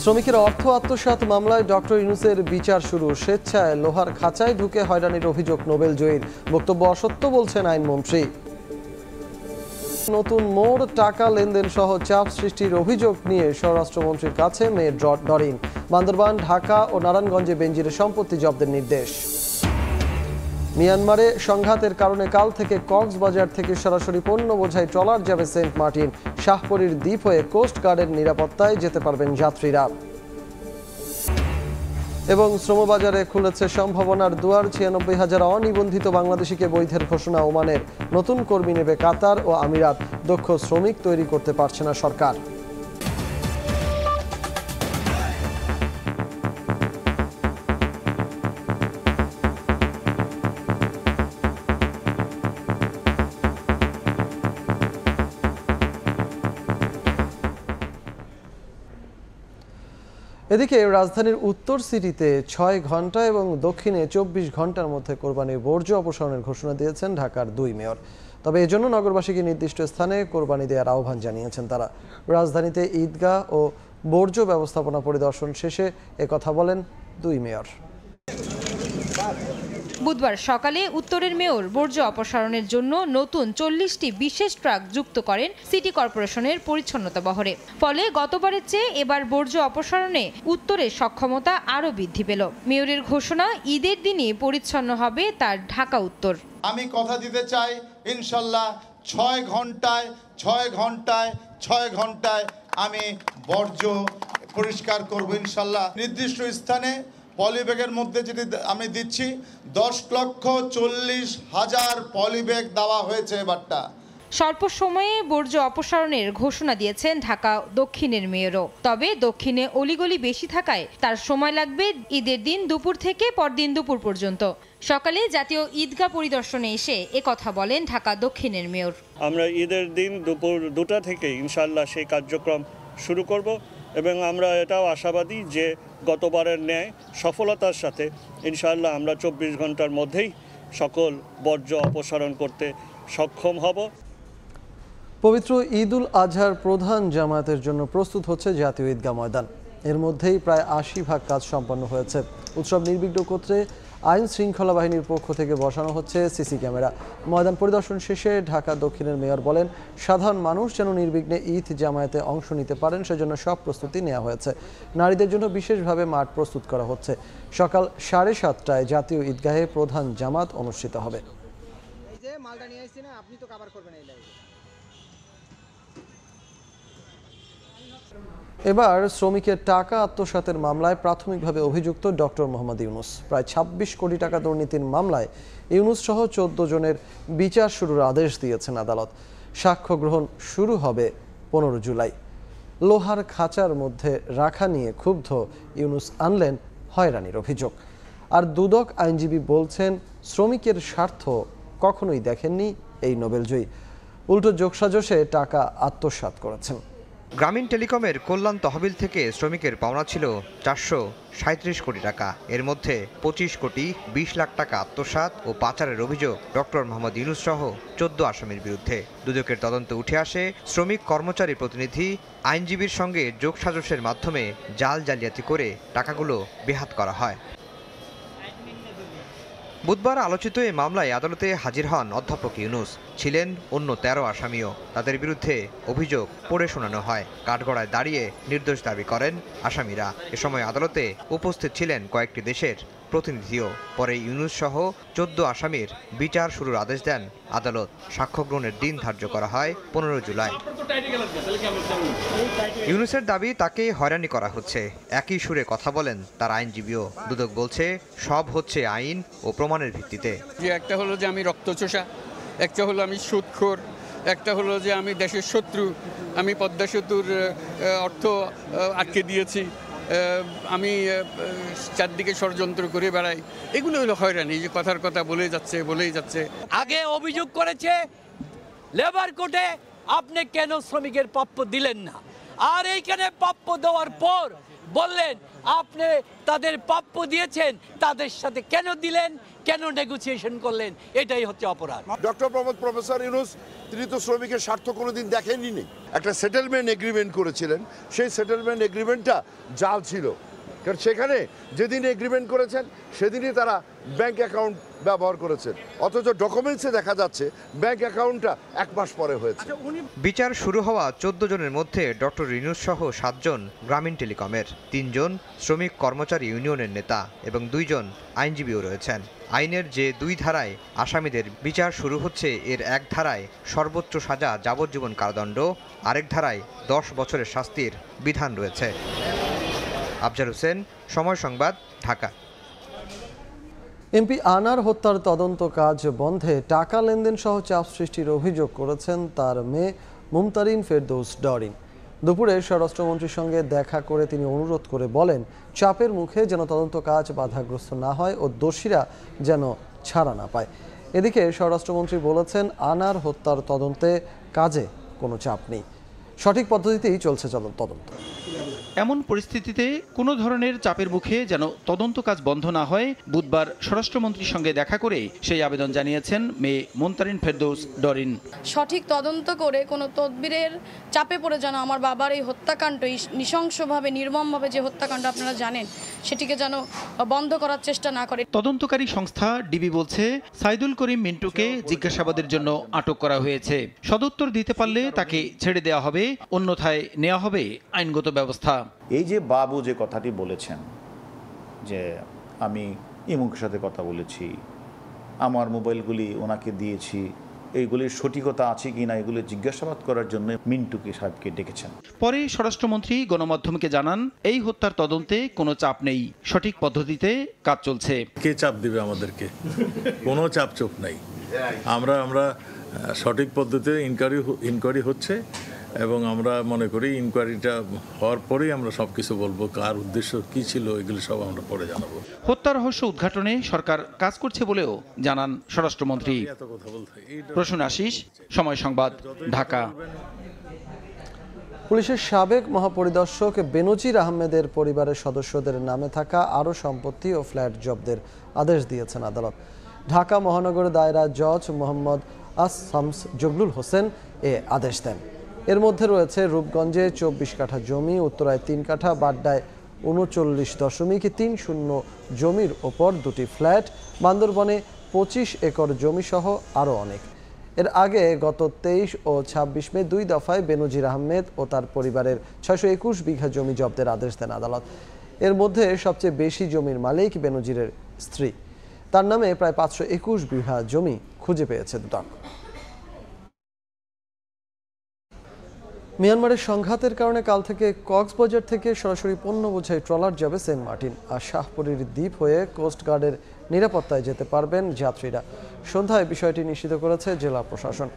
শ্রমিকের অর্থ আত্মসাৎ মামলায় ডক্টর ইউনূসের বিচার শুরু। স্বেচ্ছায় লোহার খাঁচায় ঢুকে হয়রানির অভিযোগ নোবেল জয়ীর। বক্তব্য অসত্য বলছেন আইনমন্ত্রী। নতুন মোড়, টাকা লেনদেন সহ চাপ সৃষ্টির অভিযোগ নিয়ে স্বরাষ্ট্রমন্ত্রীর কাছে মেয়ে ডরিন। বান্দরবান, ঢাকা ও নারায়ণগঞ্জে বেনজিরের সম্পত্তি জব্দের নির্দেশ। মিয়ানমারে সংঘাতের কারণে কাল থেকে কক্সবাজার থেকে সরাসরি পণ্য বোঝাই ট্রলার যাবে সেন্ট মার্টিন। শাহপরীর দ্বীপ হয়ে কোস্ট গার্ডের নিরাপত্তায় যেতে পারবেন যাত্রীরা। এবং শ্রমবাজারে খুলেছে সম্ভাবনার দুয়ার। ৯৬,০০০ অনিবন্ধিত বাংলাদেশিকে বৈধের ঘোষণা ওমানের। নতুন কর্মী নেবে কাতার ও আমিরাত। দক্ষ শ্রমিক তৈরি করতে পারছে না সরকার। এদিকে রাজধানীর উত্তর সিটিতে ৬ ঘন্টা এবং দক্ষিণে ২৪ ঘন্টার মধ্যে কোরবানির বর্জ্য অপসারণের ঘোষণা দিয়েছেন ঢাকার ২ মেয়র। তবে এজন্য নগরবাসীকে নির্দিষ্ট স্থানে কোরবানি দেওয়ার আহ্বান জানিয়েছেন তারা। রাজধানীতে ঈদগাহ ও বর্জ্য ব্যবস্থাপনা পরিদর্শন শেষে একথা বলেন ২ মেয়র। বুধবার সকালে উত্তরের মেয়র বর্জ্য অপসারণের জন্য নতুন ৪০টি বিশেষ ট্রাক যুক্ত করেন সিটি কর্পোরেশনের পরিচ্ছন্নতা বহরে। ফলে গতবারের চেয়ে এবার বর্জ্য অপসারণে উত্তরের সক্ষমতা আরও বৃদ্ধি পেল। মেয়রের ঘোষণা, ঈদের দিনই পরিচ্ছন্ন হবে তার ঢাকা উত্তর। আমি কথা দিতে চাই, ইনশাল্লাহ ৬ ঘন্টায় আমি বর্জ্য পরিষ্কার করব ইনশাল্লাহ। নির্দিষ্ট স্থানে পলিব্যাগের মধ্যে যেটি আমি দিচ্ছি ১০,৪০,০০০ পলিব্যাগ দেওয়া হয়েছে এবারটা। স্বল্প সময়ে বর্জ্য অপসারণের ঘোষণা দিয়েছেন ঢাকা দক্ষিণের মেয়রও। তবে দক্ষিণে অলিগলি বেশি থাকায় তার সময় লাগবে ঈদের দিন দুপুর থেকে পরদিন দুপুর পর্যন্ত। সকালে জাতীয় ঈদগাহ পরিদর্শনে এসে একথা বলেন ঢাকা দক্ষিণের মেয়র। আমরা ঈদের দিন দুপুর ২টা থেকে ইনশাআল্লাহ সেই কার্যক্রম শুরু করব এবং আমরা এটাও আশাবাদী যে গতবারের ন্যায় সফলতার সাথে ইনশাআল্লাহ আমরা ২৪ ঘন্টার মধ্যেই সকল বর্জ্য অপসারণ করতে সক্ষম হব। পবিত্র ঈদ উল আজহার প্রধান জামায়াতের জন্য প্রস্তুত হচ্ছে জাতীয় ঈদগাহ ময়দান। এর মধ্যেই প্রায় ৮০% কাজ সম্পন্ন হয়েছে। উৎসব নির্বিঘ্ন করতে আইন শৃঙ্খলা বাহিনীর পক্ষ থেকে বসানো হচ্ছে সিসি ক্যামেরা। ময়দান পরিদর্শন শেষে ঢাকা দক্ষিণের মেয়র বলেন, সাধারণ মানুষ যেন নির্বিঘ্নে ঈদ জামায়াতে অংশ নিতে পারেন সেজন্য সব প্রস্তুতি নেওয়া হয়েছে। নারীদের জন্য বিশেষভাবে মাঠ প্রস্তুত করা হচ্ছে। সকাল ৭:৩০টায় জাতীয় ঈদগাহে প্রধান জামাত অনুষ্ঠিত হবে। এবার শ্রমিকের টাকা আত্মসাতের মামলায় প্রাথমিকভাবে অভিযুক্ত ডক্টর মোহাম্মদ ইউনূস। প্রায় ২৬ কোটি টাকা দুর্নীতির মামলায় ইউনূস সহ ১৪ জনের বিচার শুরুর আদেশ দিয়েছেন আদালত। সাক্ষ্য গ্রহণ শুরু হবে ১৫ জুলাই। লোহার খাঁচার মধ্যে রাখা নিয়ে ক্ষুব্ধ ইউনূস আনলেন হয়রানির অভিযোগ। আর দুদক আইনজীবী বলছেন, শ্রমিকের স্বার্থ কখনোই দেখেননি এই নোবেলজয়ী, উল্টো যোগসাজশে টাকা আত্মসাৎ করেছেন। গ্রামীণ টেলিকমের কল্যাণ তহবিল থেকে শ্রমিকের পাওনা ছিল ৪৩৭ কোটি টাকা। এর মধ্যে ২৫ কোটি ২০ লাখ টাকা আত্মসাৎ ও পাচারের অভিযোগ ডক্টর মোহাম্মদ ইউনূস সহ ১৪ আসামির বিরুদ্ধে। দুদকের তদন্তে উঠে আসে শ্রমিক কর্মচারী প্রতিনিধি আইনজীবীর সঙ্গে যোগসাজশের মাধ্যমে জাল জালিয়াতি করে টাকাগুলো বেহাত করা হয়। বুধবার আলোচিত এই মামলায় আদালতে হাজির হন অধ্যাপক ইউনূস। ছিলেন অন্য ১৩ আসামিও। তাদের বিরুদ্ধে অভিযোগ পড়ে শোনানো হয়। কাঠগড়ায় দাঁড়িয়ে নির্দোষ দাবি করেন আসামিরা। এ সময় আদালতে উপস্থিত ছিলেন কয়েকটি দেশের প্রতিনিধিও। পরে ইউনূস সহ ১৪ আসামির বিচার শুরুর আদেশ দেন আদালত। সাক্ষ্য গ্রহণের দিন ধার্য করা হয় ১৫ জুলাই। ইউনূসের দাবি, তাকে হয়রানি করা হচ্ছে। একই সুরে কথা বলেন তার আইনজীবীও। দুদক বলছে, সব হচ্ছে আইন ও প্রমাণের ভিত্তিতে। একটা হলো যে আমি রক্তচোষা, একটা হলো আমি সুদখোর, একটা হলো যে আমি দেশের শত্রু, আমি পদ্মা সেতুর অর্থ আটকে দিয়েছি, আমি চারদিকে ষড়যন্ত্র করে বেড়াই। এগুলো হলো হয়রানি, যে কথার কথা বলেই যাচ্ছে। আগে অভিযোগ করেছে লেবার কোর্টে, আপনি কেন শ্রমিকের প্রাপ্য দিলেন না, আর এইখানে প্রাপ্য দেওয়ার পর বললেন আপনি তাদের প্রাপ্য দিয়েছেন, তাদের সাথে কেন দিলেন, কেন নেগোসিয়েশন করলেন, এটাই হচ্ছে অপরাধ। ডক্টর প্রফেসর ইউনূস তিনি তো শ্রমিকের স্বার্থ কোনোদিন দেখেননি। একটা সেটেলমেন্ট এগ্রিমেন্ট করেছিলেন, সেই সেটেলমেন্ট এগ্রিমেন্টটা জাল ছিল, কারণ সেখানে যেদিন এগ্রিমেন্ট করেছেন সেদিনই তারা ব্যাংক অ্যাকাউন্ট ব্যবহার করেছেন, অথচ ডকুমেন্টসে দেখা যাচ্ছে ব্যাংক অ্যাকাউন্টটা 1 মাস পরে হয়েছে। বিচার শুরু হওয়া 14 জনের মধ্যে ডক্টর ইউনূস সহ 7 জন গ্রামীণ টেলিকমের, 3 জন শ্রমিক কর্মচারী ইউনিয়নের নেতা এবং 2 জন আইনজীবীও রয়েছেন। আইনের যে 2 ধারায় আসামিদের বিচার শুরু হচ্ছে, এর এক ধারায় সর্বোচ্চ সাজা যাবজ্জীবন কারাদণ্ড, আরেক ধারায় 10 বছরের শাস্তির বিধান রয়েছে। আফজাল হোসেন, সময় সংবাদ, ঢাকা। এমপি আনার হত্যার তদন্ত কাজ বন্ধে টাকা লেনদেন সহ চাপ সৃষ্টির অভিযোগ করেছেন তার মেয়ে মুমতারিন ফেরদৌস ডরিন। দুপুরে স্বরাষ্ট্রমন্ত্রীর সঙ্গে দেখা করে তিনি অনুরোধ করে বলেন, চাপের মুখে যেন তদন্ত কাজ বাধাগ্রস্ত না হয় ও দোষীরা যেন ছাড়া না পায়। এদিকে স্বরাষ্ট্রমন্ত্রী বলেছেন, আনার হত্যার তদন্তে কাজে কোনো চাপ নেই, সঠিক পদ্ধতিতেই চলছে তদন্ত। এমন পরিস্থিতিতে কোনো ধরনের চাপের মুখে যেন তদন্ত কাজ বন্ধ না হয়, বুধবার স্বরাষ্ট্রমন্ত্রীর সঙ্গে দেখা করে সেই আবেদন জানিয়েছেন মেয়ে মুমতারিন ফেরদৌস ডরিন। সঠিক তদন্ত করে কোনো তদবিরের চাপে পড়ে যেন আমার বাবার এই হত্যাকাণ্ড, নৃশংসভাবে নির্মমভাবে যে হত্যাকাণ্ড আপনারা জানেন, সেটিকে যেন বন্ধ করার চেষ্টা না করে। তদন্তকারী সংস্থা ডিবি বলছে, সাইদুল করিম মিন্টুকে জিজ্ঞাসাবাদের জন্য আটক করা হয়েছে। সদুত্তর দিতে পারলে তাকে ছেড়ে দেওয়া হবে, অন্যথায় নেওয়া হবে আইনগত ব্যবস্থা। এই যে বাবু যে কথাটি বলেছেন যে আমি ইমুকের সাথে কথা বলেছি, আমার মোবাইলগুলি ওনাকে দিয়েছি, এইগুলির সঠিকতা আছে কিনা এগুলি জিজ্ঞাসাবাদ করার জন্য মিন্টুকে সাহেবকে ডেকেছেন। পরে স্বরাষ্ট্রমন্ত্রী গণমাধ্যমকে জানান, এই হত্যার তদন্তে কোনো চাপ নেই, সঠিক পদ্ধতিতে কাজ চলছে। কে চাপ দিবে আমাদেরকে? কোনো চাপ চোপ নাই। আমরা সঠিক পদ্ধতিতে ইনকোয়ারি হচ্ছে এবং আমরা মনে করি ইনকোয়ারিটা হওয়ার পরেই আমরা সবকিছু বলবো, কার উদ্দেশ্য কি ছিল এগুলো সব আমরা পরে জানাবো। হত্যা রহস্য উদ্ঘাটনে সরকার কাজ করছে বলেও জানান স্বরাষ্ট্রমন্ত্রী। প্রসূন আশিস, সময় সংবাদ, ঢাকা। পুলিশের সাবেক মহাপরিদর্শক বেনজির আহমেদের পরিবারের সদস্যদের নামে থাকা আরও সম্পত্তি ও ফ্ল্যাট জব্দের আদেশ দিয়েছেন আদালত। ঢাকা মহানগর দায়রা জজ মোহাম্মদ শামস জবলুল হোসেন এ আদেশ দেন। এর মধ্যে রয়েছে রূপগঞ্জে 24 কাঠা জমি, উত্তরায় 3 কাঠা, বাড্ডায় 39.30 জমির ওপর 2টি ফ্ল্যাট, বান্দরবনে 25 একর জমি সহ আরও অনেক। এর আগে গত 23 ও 26 মে 2 দফায় বেনজির আহমেদ ও তার পরিবারের 621 বিঘা জমি জব্দের আদেশ দেন আদালত। এর মধ্যে সবচেয়ে বেশি জমির মালিক বেনজিরের স্ত্রী। তার নামে প্রায় 521 বিঘা জমি খুঁজে পেয়েছে দুদক। মিয়ানমারের সংঘাতের কারণে কাল থেকে কক্সবাজার থেকে সরাসরি পণ্য বোঝাই ট্রলার যাবে সেন্ট মার্টিন আর শাহপুরীর দ্বীপ হয়ে কোস্টগার্ডের নিরাপত্তায় যেতে পারবেন যাত্রীরা। সন্ধ্যায় বিষয়টি নিশ্চিত করেছে জেলা প্রশাসন।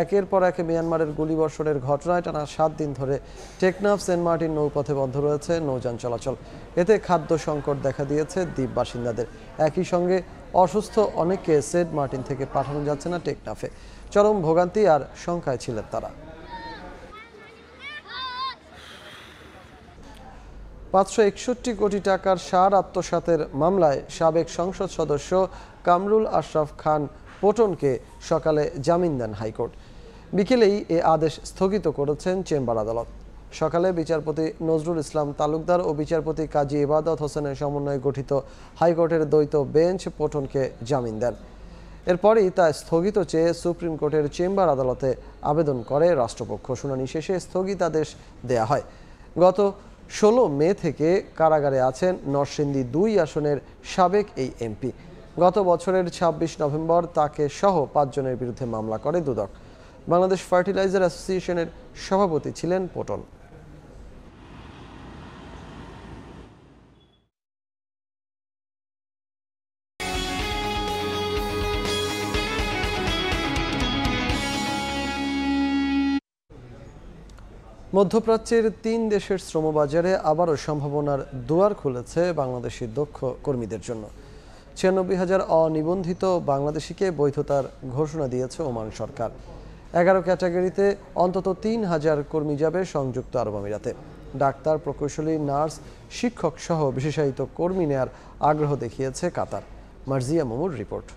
একের পর এক মিয়ানমারের গুলিবর্ষণের ঘটনায় টানা 7 দিন ধরে টেকনাফ সেন্ট মার্টিন নৌপথে বন্ধ রয়েছে নৌযান চলাচল। এতে খাদ্য সংকট দেখা দিয়েছে দ্বীপ বাসিন্দাদের। একই সঙ্গে অসুস্থ অনেককে সেন্ট মার্টিন থেকে পাঠানো যাচ্ছে না টেকনাফে। চরম ভোগান্তি আর শঙ্কায় ছিলেন তারা। 561 কোটি টাকার সার আত্মসাতের মামলায় সাবেক সংসদ সদস্য কামরুল আশরাফ খান পটনকে সকালে জামিন দেন হাইকোর্ট। বিকেলেই এ আদেশ স্থগিত করেছেন চেম্বার আদালত। সকালে বিচারপতি নজরুল ইসলাম তালুকদার ও বিচারপতি কাজী ইবাদত হোসেনের সমন্বয়ে গঠিত হাইকোর্টের দ্বৈত বেঞ্চ পটনকে জামিন দেন। এরপরই তা স্থগিত চেয়ে সুপ্রিম কোর্টের চেম্বার আদালতে আবেদন করে রাষ্ট্রপক্ষ। শুনানি শেষে স্থগিতাদেশ দেয়া হয়। গত 16 মে থেকে কারাগারে আছেন নরসিংদী 2 আসনের সাবেক এই এমপি। গত বছরের 26 নভেম্বর তাকে সহ 5 জনের বিরুদ্ধে মামলা করে দুদক। বাংলাদেশ ফার্টিলাইজার অ্যাসোসিয়েশনের সভাপতি ছিলেন পটন। মধ্যপ্রাচ্যের 3 দেশের শ্রমবাজারে আবারও সম্ভাবনার দুয়ার খুলেছে বাংলাদেশি দক্ষ কর্মীদের জন্য। 96,000 অনিবন্ধিত বাংলাদেশিকে বৈধতার ঘোষণা দিয়েছে ওমান সরকার। 11 ক্যাটাগরিতে অন্তত 3,000 কর্মী যাবে সংযুক্ত আরব আমিরাতে। ডাক্তার, প্রকৌশলী, নার্স, শিক্ষক সহ বিশেষায়িত কর্মী নেয়ার আগ্রহ দেখিয়েছে কাতার। মার্জিয়া মামুর রিপোর্ট।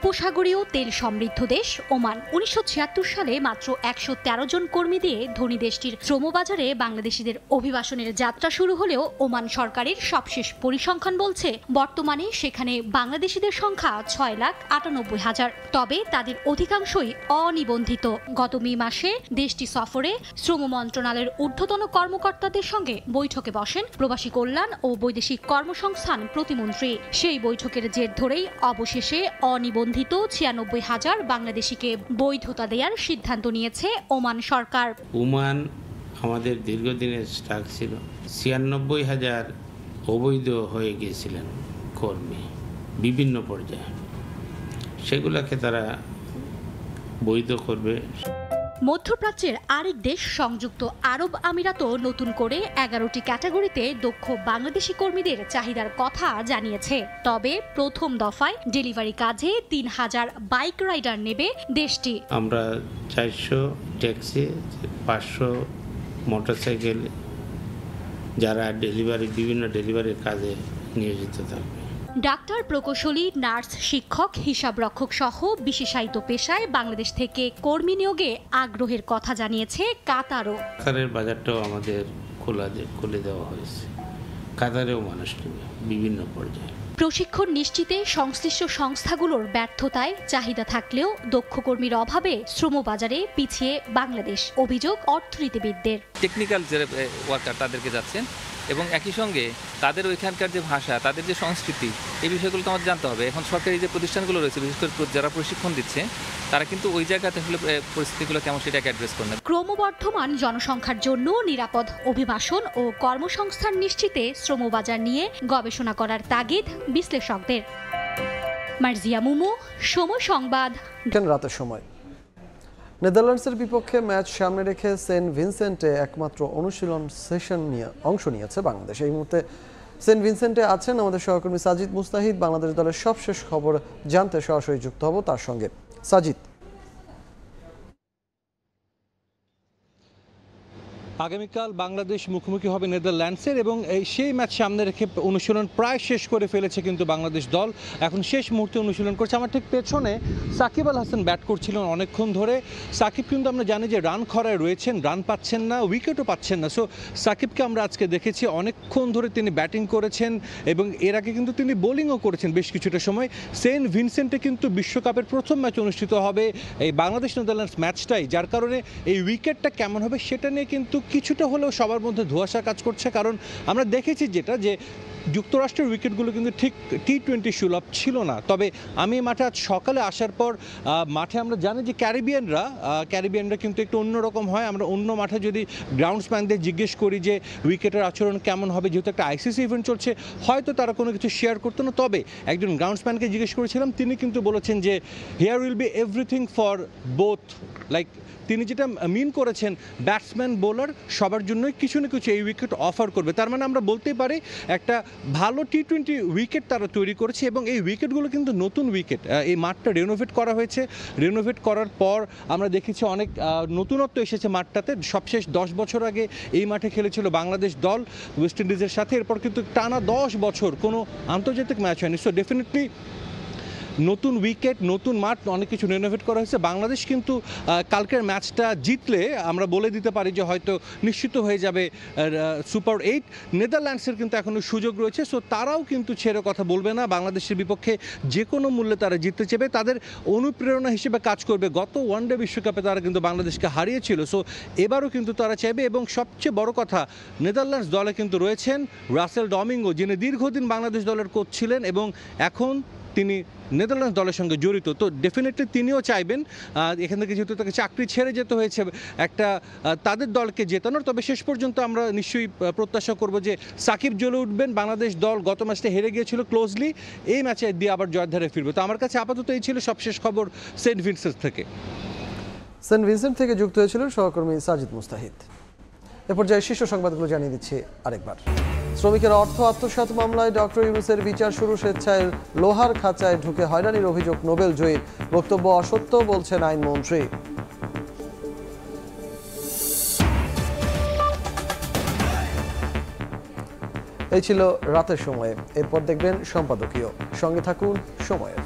উপসাগরীয় তেল সমৃদ্ধ দেশ ওমান 1976 সালে মাত্র 113 জন কর্মী দিয়ে ধনী দেশটির শ্রমবাজারে বাংলাদেশিদের অভিবাসনের যাত্রা শুরু হলেও ওমান সরকারের সবশেষ পরিসংখ্যান বলছে বর্তমানে সেখানে বাংলাদেশিদের সংখ্যা 6,98,000। তবে তাদের অধিকাংশই অনিবন্ধিত। গত মে মাসে দেশটি সফরে শ্রম মন্ত্রণালয়ের ঊর্ধ্বতন কর্মকর্তাদের সঙ্গে বৈঠকে বসেন প্রবাসী কল্যাণ ও বৈদেশিক কর্মসংস্থান প্রতিমন্ত্রী। সেই বৈঠকের জের ধরেই অবশেষে অনিবন্ধিত 96,000 বাংলাদেশিকে বৈধতা দেওয়ার সিদ্ধান্ত নিয়েছে ওমান সরকার। ওমান আমাদের দীর্ঘদিনের স্টক ছিল, 96,000 অবৈধ হয়ে গিয়েছিলেন কর্মী বিভিন্ন পর্যায়ে, সেগুলোকে তারা বৈধ করবে। মধ্যপ্রাচ্যের আরেক দেশ সংযুক্ত আরব আমিরাতও নতুন করে 11টি ক্যাটাগরিতে দক্ষ বাংলাদেশি কর্মীদের চাহিদার কথা জানিয়েছে। তবে প্রথম দফায় ডেলিভারি কাজে 3,000 বাইক রাইডার নেবে দেশটি। আমরা 400 ট্যাক্সি, 500 মোটরসাইকেল যারা বিভিন্ন ডেলিভারির কাজে নিয়োজিত থাকবে। ডাক্তার, প্রকৌশলী, নার্স, শিক্ষক, হিসাবরক্ষক সহ বিশেষায়িত পেশায় বাংলাদেশ থেকে কর্মী নিয়োগে আগ্রহের কথা জানিয়েছে কাতারও। কাতারের বাজারটাও আমাদের খুলে দেওয়া হয়েছে, কাতারেও মানুষ নেবে বিভিন্ন পর্যায়ে। প্রশিক্ষণ নিশ্চিতে সংশ্লিষ্ট সংস্থাগুলোর ব্যর্থতায় চাহিদা থাকলেও দক্ষ কর্মীর অভাবে শ্রমবাজারে পিছিয়ে বাংলাদেশ, অভিযোগ অর্থনীতিবিদদের। টেকনিক্যাল যে ওয়ার্কার তাদেরকে যাচ্ছেন এবং একই সঙ্গে তাদের ওইখানকার যে ভাষা, তাদের যে সংস্কৃতি, এই বিষয়গুলো তো আমাদের জানতে হবে। এখন সরকারি যে প্রতিষ্ঠানগুলো রয়েছে, বিশেষ করে যারা প্রশিক্ষণ দিচ্ছে, তারা কিন্তু ওই জায়গাতে আসলে পরিস্থিতিগুলো কেমন সেটাকে অ্যাড্রেস করে না। ক্রমবর্ধমান জনসংখ্যার জন্য নিরাপদ অভিবাসন ও কর্মসংস্থান নিশ্চিতে শ্রমবাজার নিয়ে গবেষণা করার তাগিদ বিশ্লেষকদের। মার্জিয়া মুমু, সময় সংবাদ। রাতের সময় নেদারল্যান্ডসের বিপক্ষে ম্যাচ সামনে রেখে সেন্ট ভিনসেন্টে একমাত্র অনুশীলন সেশন নিয়ে অংশ নিয়েছে বাংলাদেশ। এই মুহূর্তে সেন্ট ভিনসেন্টে আছেন আমাদের সহকর্মী সাজিদ মুস্তাহিদ। বাংলাদেশ দলের সবশেষ খবর জানতে সরাসরি যুক্ত হব তার সঙ্গে। সাজিদ, আগামীকাল বাংলাদেশ মুখোমুখি হবে নেদারল্যান্ডসের এবং সেই ম্যাচ সামনে রেখে অনুশীলন প্রায় শেষ করে ফেলেছে কিন্তু বাংলাদেশ দল এখন শেষ মুহূর্তে অনুশীলন করছে। আমার ঠিক পেছনে সাকিব আল হাসান ব্যাট করছিলেন অনেকক্ষণ ধরে। সাকিব কিন্তু আমরা জানি যে রান খরায় রয়েছেন, রান পাচ্ছেন না, উইকেটও পাচ্ছেন না। সো সাকিবকে আমরা আজকে দেখেছি অনেকক্ষণ ধরে তিনি ব্যাটিং করেছেন এবং এর আগে কিন্তু তিনি বোলিংও করেছেন বেশ কিছুটা সময়। সেন্ট ভিনসেন্টে কিন্তু বিশ্বকাপের প্রথম ম্যাচ অনুষ্ঠিত হবে এই বাংলাদেশ নেদারল্যান্ডস ম্যাচটাই, যার কারণে এই উইকেটটা কেমন হবে সেটা নিয়ে কিন্তু কিছুটা হলেও সবার মধ্যে ধোঁয়াশা কাজ করছে। কারণ আমরা দেখেছি যেটা যে যুক্তরাষ্ট্রের উইকেটগুলো কিন্তু ঠিক T20 সুলভ ছিল না। তবে আমি মাঠে আজ সকালে আসার পর মাঠে আমরা জানি যে ক্যারিবিয়ানরা কিন্তু একটু অন্যরকম হয়। আমরা অন্য মাঠে যদি গ্রাউন্ডসম্যানদের জিজ্ঞেস করি যে উইকেটের আচরণ কেমন হবে, যেহেতু একটা আইসিসি ইভেন্ট চলছে, হয়তো তারা কোনো কিছু শেয়ার করতো না। তবে একজন গ্রাউন্ডসম্যানকে জিজ্ঞেস করেছিলাম, তিনি কিন্তু বলেছেন যে here will be everything for both, like তিনি যেটা মিন করেছেন ব্যাটসম্যান বোলার সবার জন্যই কিছু না কিছু এই উইকেট অফার করবে। তার মানে আমরা বলতেই পারি একটা ভালো T20 উইকেট তারা তৈরি করেছে এবং এই উইকেটগুলো কিন্তু নতুন উইকেট। এই মাঠটা রেনোভেট করা হয়েছে, রেনোভেট করার পর আমরা দেখেছি অনেক নতুনত্ব এসেছে মাঠটাতে। সবশেষ 10 বছর আগে এই মাঠে খেলেছিল বাংলাদেশ দল ওয়েস্ট ইন্ডিজের সাথে, এরপর কিন্তু টানা 10 বছর কোনো আন্তর্জাতিক ম্যাচ হয়নি। সো ডেফিনেটলি নতুন উইকেট, নতুন মাঠ, অনেক কিছু রেনোভেট করা হয়েছে। বাংলাদেশ কিন্তু কালকের ম্যাচটা জিতলে আমরা বলে দিতে পারি যে হয়তো নিশ্চিত হয়ে যাবে সুপার 8। নেদারল্যান্ডসের কিন্তু এখনও সুযোগ রয়েছে, সো তারাও কিন্তু ছেড়ে কথা বলবে না। বাংলাদেশের বিপক্ষে যে কোনো মূল্যে তারা জিততে চাইবে, তাদের অনুপ্রেরণা হিসেবে কাজ করবে। গত ওয়ানডে বিশ্বকাপে তারা কিন্তু বাংলাদেশকে হারিয়েছিল, সো এবারও কিন্তু তারা চাইবে। এবং সবচেয়ে বড় কথা, নেদারল্যান্ডস দলে কিন্তু রয়েছেন রাসেল ডমিঙ্গো, যিনি দীর্ঘদিন বাংলাদেশ দলের কোচ ছিলেন এবং এখন তিনি নেদারল্যান্ডস দলের সঙ্গে জড়িত। তো ডেফিনেটলি তিনিও চাইবেন এখান থেকে, যেহেতু তাকে চাকরি ছেড়ে যেতে হয়েছে, একটা তাদের দলকে জেতানোর। তবে শেষ পর্যন্ত আমরা নিশ্চয়ই প্রত্যাশা করব যে সাকিব জ্বলে উঠবেন। বাংলাদেশ দল গত ম্যাচটা হেরে গিয়েছিল ক্লোজলি, এই ম্যাচে দিয়ে আবার জয়ধারে ফিরবে। তো আমার কাছে আপাতত এই ছিল সবশেষ খবর সেন্ট ভিনসেন্ট থেকে। সেন্ট ভিনসেন্ট থেকে যুক্ত হয়েছিলেন সহকর্মী সাজিদ মুস্তাহিদ। এ পর্যায়ে শীর্ষ সংবাদগুলো জানিয়ে দিচ্ছি আরেকবার। শ্রমিকের অর্থ আত্মসাৎ মামলায় ডক্টর ইউনূসের বিচার শুরু। স্বেচ্ছায় লোহার খাঁচায় ঢুকে হয়রানির অভিযোগ নোবেল জয়ীর, বক্তব্য অসত্য বলছেন আইনমন্ত্রী। এই ছিল রাতের সময়ে। এরপর দেখবেন সম্পাদকীয়। সঙ্গে থাকুন সময়ের।